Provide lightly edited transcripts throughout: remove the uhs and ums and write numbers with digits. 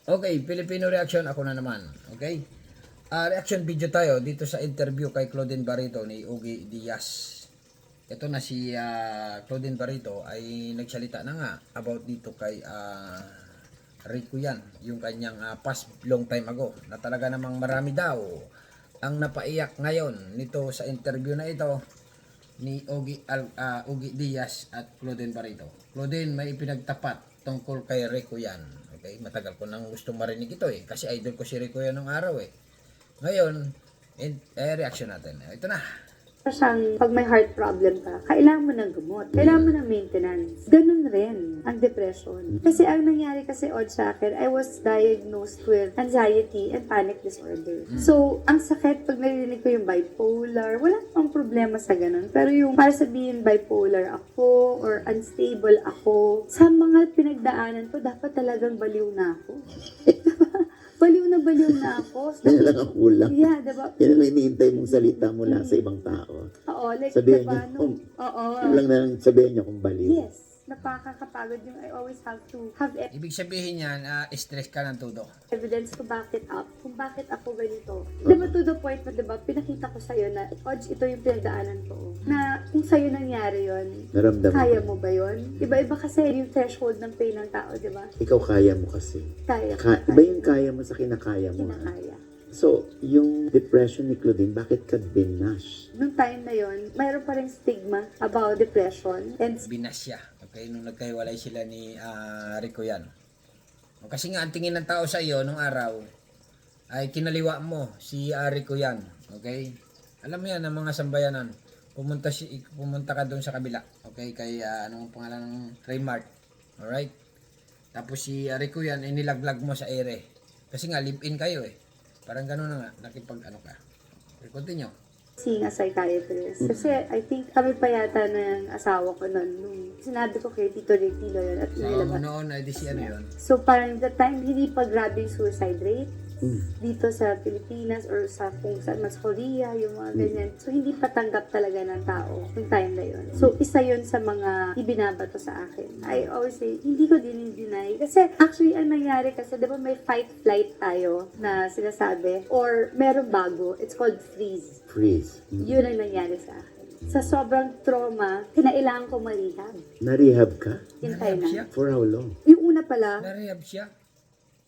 Okay, Filipino reaction ako na naman. Okay? Reaction video tayo dito sa interview kay Claudine Barreto ni Ogie Diaz. Ito na si Claudine Barreto ay nagsalita na nga about dito kay Rico yan, yung kanyang past long time ago na talaga namang marami daw ang napaiyak ngayon nito sa interview na ito ni Ogie Diaz at Claudine Barreto. Claudine, may ipinagtapat tungkol kay Rico yan. Okay, matagal ko nang gustong marinig ito kasi idol ko si Rico yan nung araw Ngayon, reaction natin. Ito na. Siyang, pag may heart problem ka, kailangan mo ng gamot. Kailangan mo ng maintenance. Ganun rin ang depression. Kasi ang nangyari kasi sa akin, I was diagnosed with anxiety and panic disorder. So, ang sakit pag narinig ko yung bipolar, wala pang problema sa ganun. Pero yung para sabihin bipolar ako or unstable ako, sa mga pinagdaanan ko, dapat talagang baliw na ako. Baliw na ako. Yan lang ang kulang. Yeah, diba? Yan ang hinihintay mong salita mula sa ibang tao. Oo, like, Sabihin diba, niyo, oo. Yun lang na lang sabihin niyo kung baliw. Yes, napakakapagod yung I always have to have Ibig sabihin yan, stress ka ng todo. evidence to back it up kung bakit ako ganito. Diba to the point na diba, pinakita ko sa'yo na, Odds, ito yung pinagdaanan ko. Na kung sa'yo nangyari yon, Naramdaman kaya mo. mo ba yon? Iba-iba kasi yung threshold ng pain ng tao, diba? Ikaw kaya mo kasi. Kaya. Iba yung kaya mo sa kinakaya mo. Kinakaya. So, yung depression ni Claudine, bakit ka binash? Nung time na yon, mayroon pa rin stigma about depression and Binasya. Okay, nung nagkahiwalay sila ni Rico yan. Kasi nga, ang tingin ng tao sa iyo nung araw, ay kinaliwa mo si Rico yan. Okay? Alam mo yan, ang mga sambayanan. Pumunta ka doon sa kabila. Okay? Kay, anong pangalan ng Raymart. Alright? Tapos si Rico yan, inilaglag mo sa ere. Kasi nga, live-in kayo Parang gano'n na nga, nakipag-ano ka. Okay, continue. seeing a psychiatrist. Kasi I think kami pa yata ng asawa ko noon nung sinabi ko kay Tito Ricky yun at So, nilabas. noon ay di si ano yun. So parang that time, hindi pa grabe yung suicide rate dito sa Pilipinas or sa kung saan mas Korea, yung mga ganyan. So hindi pa tanggap talaga ng tao yung time na yun. So isa yun sa mga ibinabato sa akin. I always say, hindi ko din deny. Kasi actually, ang nangyari kasi, di ba may fight-flight tayo na sinasabi or meron bago, it's called freeze. Freeze. Yun ang nangyari sa akin. Sa sobrang trauma, kinailangan ko malihab. Na-rehab ka? In Narehab siya? Thailand. For how long? Yung una pala, Narehab siya.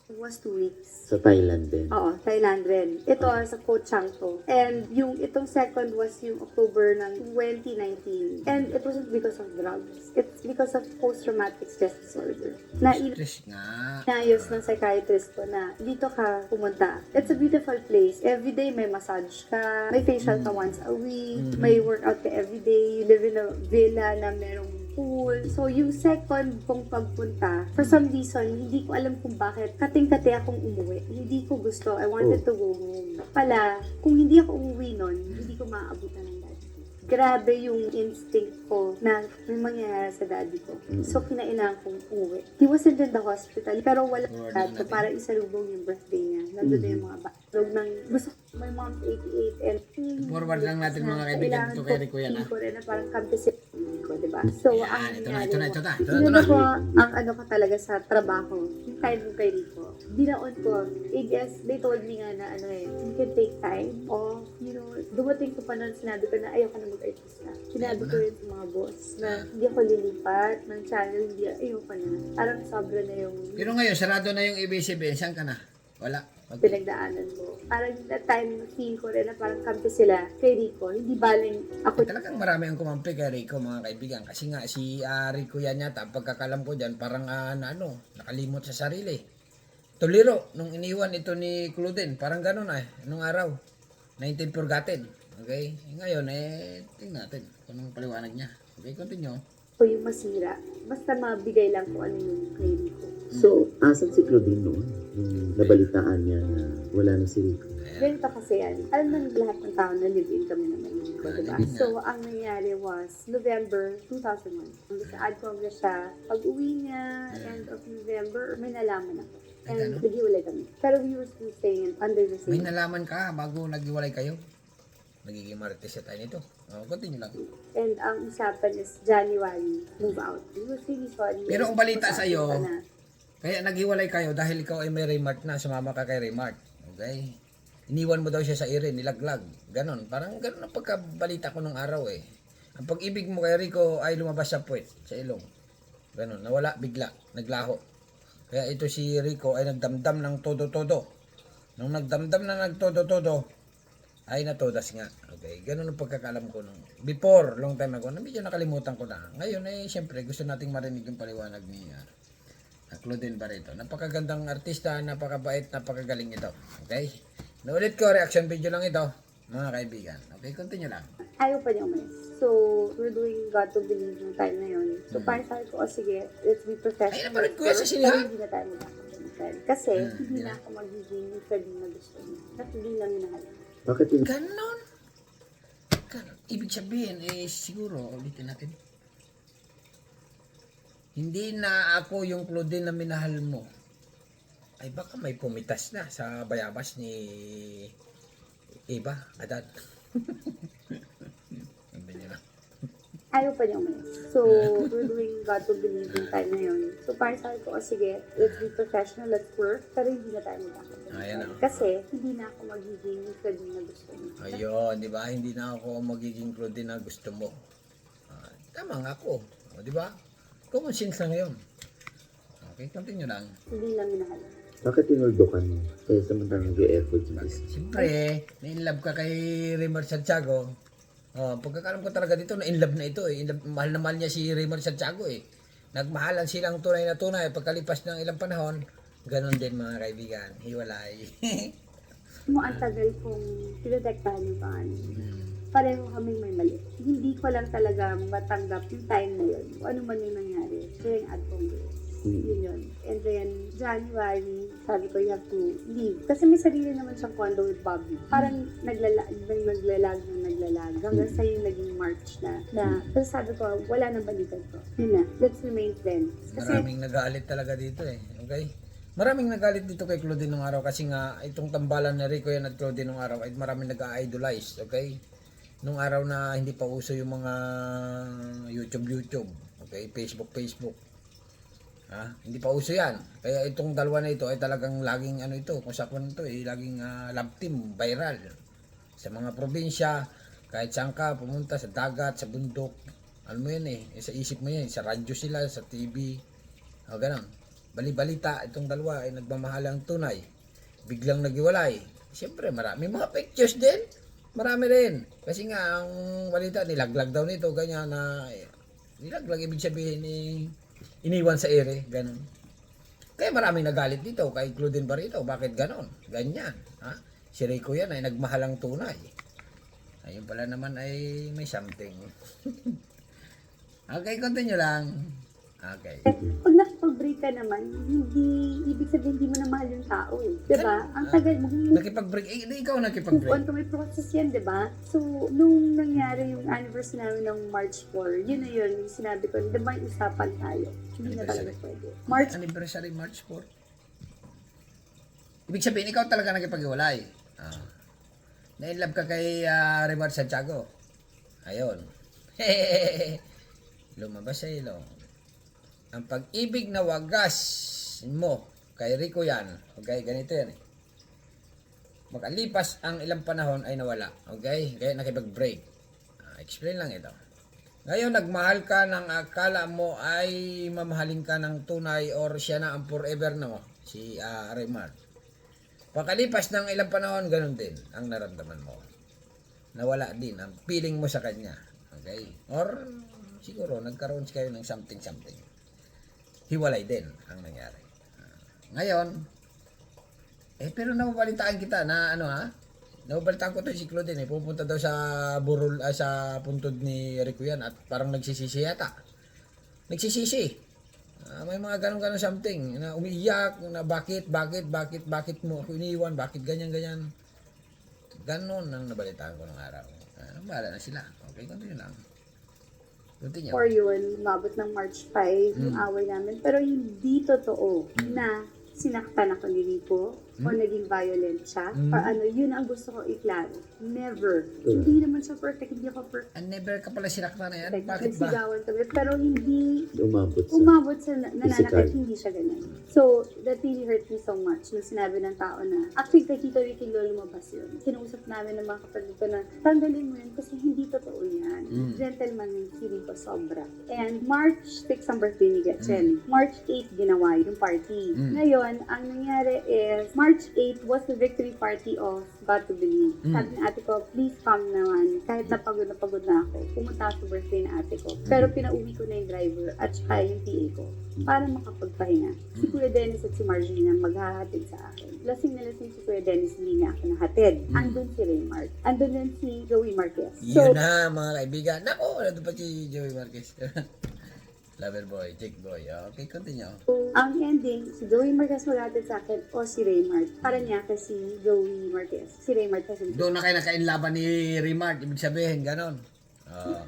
it was 2 weeks. Sa Thailand din. Oo, Thailand rin. Ito sa Koh Chang to. And yung itong second was yung October ng 2019. And it wasn't because of drugs. It's because of post-traumatic stress disorder. Stress nga. Naayos ng psychiatrist ko na dito ka pumunta. It's a beautiful place. Every day may massage ka, may facial ka once a week, may workout ka every day, you live in a villa na merong pool. So, yung second kong pagpunta, for some reason, hindi ko alam kung bakit, kating-kati akong umuwi. Hindi ko gusto. I wanted to go home. Pala, kung hindi ako umuwi nun, hindi ko maaabutan ng daddy ko. Grabe yung instinct ko na may mangyayari sa daddy ko. So, kinailangan kong umuwi. He wasn't in the hospital, pero wala dad ko para isalubong yung birthday niya. Nandun na yung mga batog ng gusto ko. My mom's 88 and Forward lang natin mga kaibigan to kay Rico yan ko rin na parang kampisin ko, diba? So, ang Ito na. Sinunod ko ang ano ko talaga sa trabaho. Yung time ko kay Rico. Binaon ko. I guess, they told me nga na you can take time off. You know, dumating ko pa noon, sinabi ko na ayoko na mag-artista. Sinabi ko yun sa mga boss na hindi ako lilipat ng channel, hindi ayoko na. Parang sobra na yung Pero ngayon, sarado na yung ABS-CBN. Saan ka na? Wala. pinagdaanan ko. Parang that time, feel ko rin na parang kampi sila kay Rico. Hindi baling ako. Talagang marami ang kumampi kay Rico mga kaibigan. Kasi nga si Rico yan yata, ang pagkakalam ko dyan, parang nakalimot sa sarili. Tuliro, nung iniwan ito ni Claudine, parang ganun nung araw. 19 forgotten. Okay? Ngayon, tingnan natin kung anong paliwanag niya. Okay, continue. O yung masira. Basta mabigay lang kung ano yung kay Rico. So, asan si Claudine noon? Nung nabalitaan niya na wala na si Rico. Ganito kasi yan. Alam ng lahat ng tao na live-in kami naman ni Rico, diba? live-in na. So, ang nangyari was November 2001. Nung sa ad congress siya, pag-uwi niya, end of November, may nalaman ako. And Ano? naghiwalay kami. Pero we were still staying under the May same. nalaman ka bago naghiwalay kayo? Nagiging marites tayo nito. Continue lang. And ang usapan is January, move out. We were really sorry. Pero ang balita Mag-aasal sa'yo, ka na. Kaya naghiwalay kayo dahil ikaw ay may Remart na, sumama ka kay Remart. Okay? Iniwan mo daw siya sa ire, nilaglag. Ganon. Parang ganon ang pagkabalita ko nung araw eh. Ang pag-ibig mo kay Rico ay lumabas sa puwet, sa ilong. Ganon. Nawala bigla. Naglaho. Kaya ito si Rico ay nagdamdam ng todo-todo. Nung nagdamdam na nagtodo-todo, ay natodas nga. Okay? Ganon ang pagkakalam ko nung before, long time ago, na medyo nakalimutan ko na. Ngayon eh, siyempre, gusto nating marinig yung paliwanag ni Claudine Barreto. Napakagandang artista, napakabait, napakagaling ito. Okay? Naulit ko, reaction video lang ito, mga kaibigan. Okay, continue lang. Ayaw pa niya umalis. So, we're doing God to Believe yung time na yun. So, parang sabi ko, sige, let's be professional. Ay, napanood ko yan sa Pero sinihan. hindi na tayo magkakalimutan. Kasi, hindi na ako magiging yung friend na gusto niya. At hindi na minahal. Bakit yun? Ganon. Ganon. Ibig sabihin, siguro, ulitin natin. Hindi na ako yung Claudine na minahal mo. Ay baka may pumitas na sa bayabas ni Eva Adad. Ayaw pa niya umalis. So, we're doing God to Believe yung time na yun. So, parang sabi ko, sige, let's be professional, let's work. Pero hindi na tayo magkakalimutan. Ayan na. Kasi, hindi na ako magiging yung friend na gusto niya. Ayun, di ba? Hindi na ako magiging Claudine na gusto mo. Tama nga ako. O, di ba? Common sense lang yun. Okay, continue lang. Hindi na minahal. Bakit tinuldukan mo? Eh, samantalang nag-e-effort yung isa. Siyempre, na-inlove ka kay Raymar Santiago. Pagkakalam ko talaga dito, na-inlove na ito eh. Mahal na mahal niya si Raymar Santiago eh. Nagmahalan silang tunay na tunay. Pagkalipas ng ilang panahon, ganun din mga kaibigan. Hiwalay. Ang tagal kong pinotektahan yung pangalan. Pareho kaming may mali. Hindi ko lang talaga matanggap yung time na yun. Kung ano man yung nangyari during ad Congress. Yun yun. And then, January, sabi ko, you have to leave. Kasi may sarili naman siyang condo with Bobby. Parang naglalag. Hanggang sa yung naging March na. Pero sabi ko, wala nang balikan ko. Yun na, let's remain friends. Kasi, Maraming nagalit talaga dito eh. Okay? Maraming nagalit dito kay Claudine nung araw kasi nga itong tambalan na Rico yan at Claudine nung araw ay maraming nag-idolize. Okay? Nung araw na hindi pa uso yung mga YouTube. Okay? Facebook. Hindi pa uso yan. Kaya itong dalawa na ito ay talagang laging kung sa kung ito laging love team, viral. Sa mga probinsya, kahit saan ka, pumunta sa dagat, sa bundok. Ano mo yan sa isip mo yan, sa radyo sila, sa TV. Ganun. Bali-balita, itong dalawa ay nagmamahalang tunay. Biglang nagiwalay. Siyempre, marami mga pictures din. Marami rin. Kasi nga, ang balita, nilaglag daw nito, ganyan na, nilaglag, ibig sabihin iniwan sa ere, ganun. Kaya maraming nagalit dito kay Claudine Barreto. Bakit ganun? Ganyan. Si Rico yan ay nagmahalang tunay. Ayun pala naman ay may something. Okay, continue lang. Okay. pag nakipag-break ka naman, hindi, ibig sabihin, hindi mo na mahal yung tao eh. Diba? Ang tagal mo. Nakipag-break. Ikaw Move nakipag-break. on to may process yan, diba? So, nung nangyari yung anniversary namin ng March 4, yun na yun, yung sinabi ko, diba may usapan tayo? Hindi na talaga pwede. March Anniversary, March 4. Ibig sabihin, ikaw talaga nakipag-iwalay. Na-inlove ka kay Raymar Santiago. Ayun. Lumabas sa ilong. Ang pag-ibig na wagas mo kay Rico yan. Okay, ganito yan eh. Makalipas ang ilang panahon ay nawala. Okay? Kaya nakipag-break. Explain lang ito. Ngayon, nagmahal ka ng akala mo ay mamahalin ka ng tunay or siya na ang forever na mo. Si Raymar. Pakalipas ng ilang panahon, ganun din ang naramdaman mo. Nawala din ang feeling mo sa kanya. Okay? Or siguro nagkaroon kayo ng something. Hiwalay din ang nangyari. Ngayon, pero nababalitaan kita na nababalitaan ko to si Claudine pupunta daw sa burol, sa puntod ni Rico yan at parang nagsisisi yata. Nagsisisi. May mga ganun something na umiiyak na bakit mo ako iniwan, bakit ganyan. Ganon ang nabalitaan ko ng araw. Bahala na sila. Okay, continue lang. Continue. or yun, umabot ng March 5 yung away namin. Pero hindi totoo na sinaktan ako ni Rico o naging violent siya or ano, yun ang gusto ko iklaro. Never. Hindi naman siya perfect, hindi ako perfect. Never ka pala sinaktan na yan. Bakit ba? Nagsigawan kami, pero hindi Umabot sa... umabot sa nananakit, Physical. hindi siya ganyan. So, that really hurt me so much nung sinabi ng tao na, actually, kay Tito Ricky Lolo lumabas yun. Kinuusap namin ng mga kapatid ko na, tanggalin mo yun kasi hindi totoo yan. Gentleman yung si Rico sobra. And March 6 ang birthday ni Gretchen. March 8 ginawa yung party. Ngayon, ang nangyari is, March 8 was the victory party of God to Believe. Sabi ng ate ko, please come naman. Kahit na pagod na ako, pumunta ako sa birthday na ate ko. Pero pinauwi ko na yung driver at saka yung PA ko para makapagpahinga. Si Kuya Dennis at si Margie na maghahatid sa akin. Lasing na lasing si Kuya Dennis, hindi niya ako nahatid. Andun si Raymart. Andun din si Joey Marquez. Yun na, mga kaibigan. Nako, nandun pa si Joey Marquez. Lover boy, chick boy. Okay, continue. Ang ending, si Joey Marquez maghatid sa akin o si Raymart. Para niya kasi Joey Marquez. Si Raymart kasi Doon na kayo nakainlaban ni Rimart. Ibig sabihin, ganon.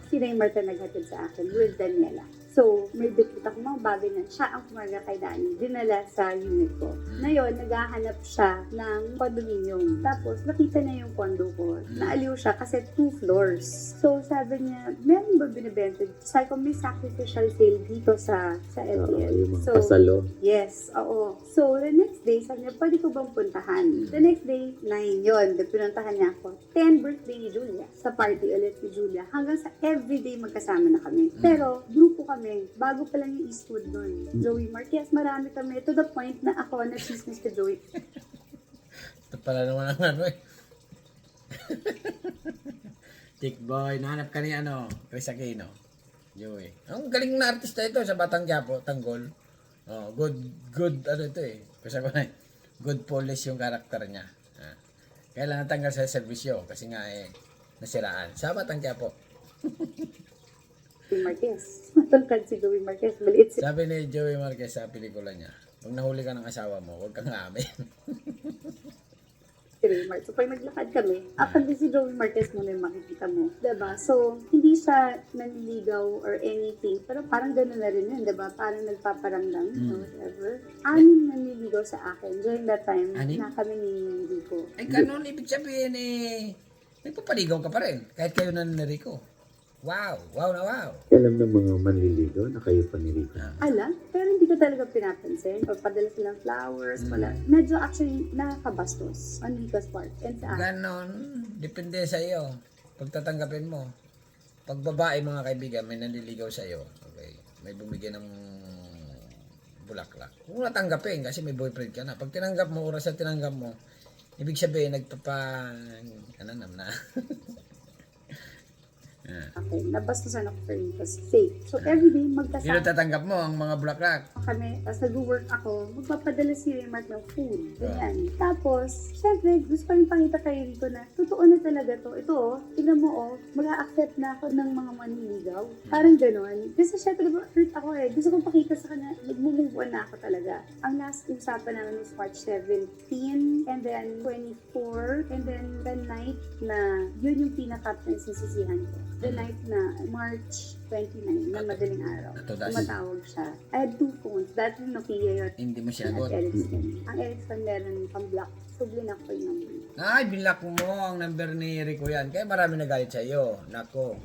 si Raymart na naghatid sa akin with Daniela. So, may bitbit ako mga bagay na siya ang kumaga kay Dani. Dinala sa unit ko. Ngayon, naghahanap siya ng condominium. Tapos, nakita niya yung condo ko. Naaliw siya kasi 2 floors. So, sabi niya, meron ba binibenta? Sabi ko, may sacrificial sale dito sa LTL. yung mga So, pasalo. yes, oo. So, the next day, sabi niya, pwede ko bang puntahan? The next day, 9 yun. Pinuntahan niya ako. 10 birthday ni Julia. Sa party ulit ni Julia. Hanggang sa everyday magkasama na kami. Pero, grupo kami. Bago pa lang yung Eastwood nun. Joey Marquez, marami kami. To the point na ako na chismis ka Joey. Ito pala naman ang ano eh. Chick boy, nahanap ka ni Chris Aquino. Joey. Ang galing na artista ito sa Batang Quiapo, Tanggol. Oh, good ano ito eh. Kasi ko na good polish yung karakter niya. Kaya lang natanggal sa servisyo kasi nga nasiraan. Sa Batang Quiapo. Joey Marquez. Matulkad si Joey Marquez. Maliit si Sabi ni Joey Marquez sa pelikula niya, pag nahuli ka ng asawa mo, huwag kang amin. Raymart. So, pag naglakad kami, akala si Joey Marquez muna yung makikita mo. Diba? So, hindi siya nanliligaw or anything. Pero parang gano'n na rin yun, diba? Parang nagpaparamdam, whatever. 6 nanliligaw sa akin. During that time, Anim? na kami ni Rico. Ay, ganun, ibig sabihin nagpapaligaw ka pa rin, kahit kayo na ni Rico. Wow, wow na wow. Alam ng mga manliligaw na kayo pa ni Rico. Alam, pero hindi ko talaga pinapansin. Pagpadala silang flowers, wala. Medyo actually nakakabastos on Rico's part. And sa akin. Ganon, depende sa iyo. Pagtatanggapin mo. Pag babae, mga kaibigan, may nanliligaw sa iyo. Okay, may bumigyan ng bulaklak. Kung natanggapin, kasi may boyfriend ka na. Pag tinanggap mo, oras na tinanggap mo, ibig sabihin, ano naman na. Okay, nabastusan ako for Rico's sake. So, everyday Sino magkasama tatanggap mo ang mga bulaklak? kami, tapos nag-work ako, magpapadala si Raymart ng food. Ganyan. Tapos, syempre, gusto ko rin pakita kay Rico na, totoo na talaga to. Ito, tignan mo, mag-a-accept na ako ng mga manliligaw. Parang gano'n. Kasi syempre, hurt ako eh. Gusto kong pakita sa kanya, nag-move on na ako talaga. Ang last usapan namin was March 17, and then 24, and then the night na, yun yung pinaka-sisisihan ko. The night na March 29, na madaling araw. Tumatawag siya. I had 2 phones. Dati yung Nokia yun. Hindi mo At sinagot. Ericsson. Ang Ericsson meron pang-block. So, blinak ko yung number. Ay, binlock mo ang number ni Rico yan. Kaya marami nagalit sa iyo. Nako,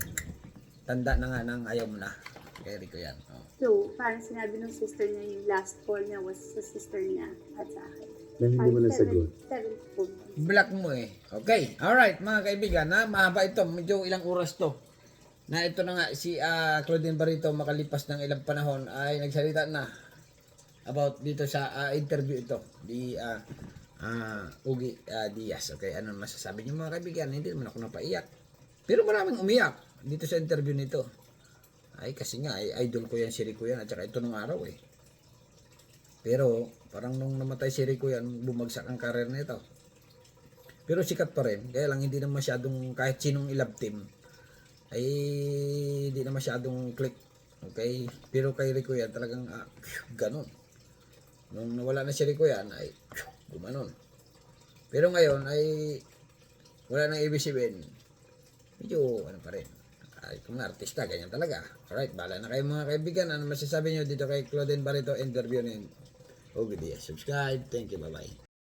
tanda na nga nang ayaw mo na. Kay Rico yan. Oh. So, parang sinabi ng sister niya, yung last call niya was sa sister niya at sa akin. Na hindi mo nasagot. 7 phone. Block mo eh. Okay. Alright, mga kaibigan. Mahaba ito. Medyo ilang oras to. Na ito na nga si Claudine Barito makalipas ng ilang panahon ay nagsalita na about dito sa interview ito di Ugi Diaz. Okay, ano masasabi niyo mga kaibigan? Hindi naman ako napaiyak. Pero maraming umiyak dito sa interview nito. Ay kasi nga idol ko yan si Rico yan at saka ito nung araw eh. Pero parang nung namatay si Rico yan bumagsak ang career nito. Pero sikat pa rin. Kaya lang hindi na masyadong kahit sinong i-love team ay hindi na masyadong click. Okay? Pero kay Rico yan talagang ganon. Nung nawala na si Rico yan ay gumanon. Pero ngayon ay wala nang ibig sabihin. Medyo ano pa rin. Ay, kung artista, ganyan talaga. Alright, bala na kayo mga kaibigan. Ano masasabi nyo dito kay Claudine Barito interview Ogie Diaz. Subscribe. Thank you. Bye-bye.